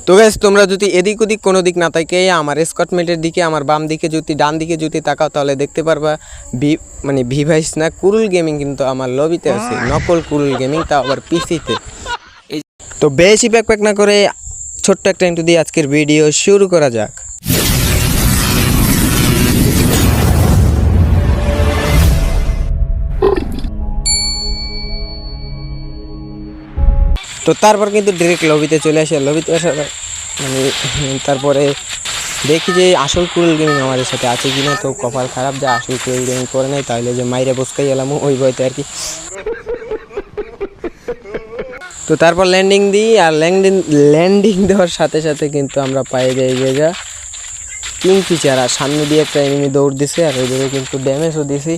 তো গাইস তোমরা যদি এদিক ওদিক কোনো দিক না থাকে আমার স্কটমেটের দিকে আমার বাম দিকে যদি ডান দিকে যদি তাকাও তাহলে দেখতে পারবা ভিভাইস না কুরুল গেমিং কিন্তু আমার লবিতে আছে, নকল কুরুল গেমিং, তা আবার পিসিতে। তো বেশি প্যাক না করে ছোট্ট একটা ইন্টু দিয়ে আজকের ভিডিও শুরু করা যাক। তো তারপর কিন্তু ডিরেক্ট লবিতে চলে আসে। লবিতে আসার তারপরে দেখি যে আসল কুরুল গেমিং আমাদের সাথে আছে কিনা। তো কপাল খারাপ যে আসল কুরুল গেমিং করে নাই, তাহলে যে মাইরে বসকাই এলাম ওই বইতে আর কি। তো তারপর ল্যান্ডিং দিই, আর ল্যান্ডিং দেওয়ার সাথে সাথে কিন্তু আমরা পাই যাই যে কিংফিশার, আর সামনে দিয়ে একটা এনিমি দৌড় দিছে, আর ওইদিকে কিন্তু ড্যামেজও দিছি।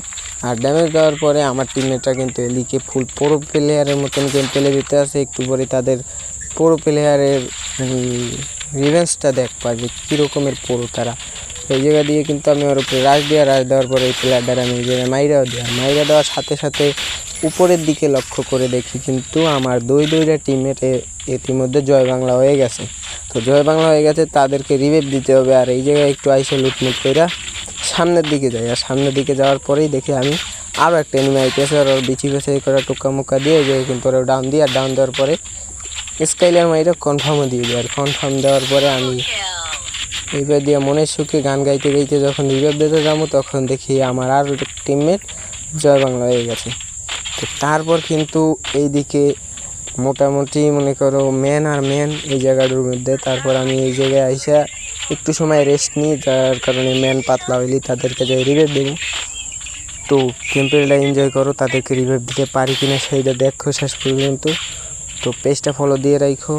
আর ড্যামেজ দেওয়ার পরে আমার টিমমেটরা কিন্তু এদিকে ফুল প্রো প্লেয়ারের মতন গেম প্লে দিতে আসে। একটু পরে তাদের প্রো প্লেয়ারের রিভেন্সটা দেখবা যে কীরকমের প্রো তারা। এই জায়গা দিয়ে কিন্তু আমি ওর উপরে রাশ দেওয়ার পরে এই প্লেয়ারটার আমি এই জায়গায় মাইরা দেওয়ার সাথে সাথে উপরের দিকে লক্ষ্য করে দেখি কিন্তু আমার দুইটা টিমমেট ইতিমধ্যে জয় বাংলা হয়ে গেছে। তো জয় বাংলা হয়ে গেছে, তাদেরকে রিভাইভ দিতে হবে। আর এই জায়গায় একটু আইসে লুটমুট কইরা সামনের দিকে যাই। আর সামনের দিকে যাওয়ার পরেই দেখি আমি আরও একটা এনিমি আইতেছে, আর ওর বিচি করে টুকা মুক্কা দিয়ে এই জায়গায় কিন্তু ওরা ডাউন দিই। আর ডাউন দেওয়ার পরে স্কাইলার মাইরা কনফার্মও দিয়ে দিই। আর কনফার্ম দেওয়ার পরে আমি এইবার দিয়ে মনের সুখে গান গাইতে গাইতে যখন রিভাইভ দিতে যাবো, তখন দেখি আমার আর টিমমেট জয় বাংলা হয়ে গেছে। তো তারপর কিন্তু এইদিকে মোটামুটি মনে করো ম্যান এই জায়গাটার মধ্যে। তারপর আমি এই জায়গায় আইসা একটু সময় রেস্ট নিই, যার কারণে ম্যান পাতলা হইলি তাদেরকে যাই রিভাইভ দেবো। তো গেমপ্লেটা এনজয় করো, তাদেরকে রিভাইভ দিতে পারি কিনা সেইটা দেখো শেষ পর্যন্ত। তো পেজটা ফলো দিয়ে রাখো।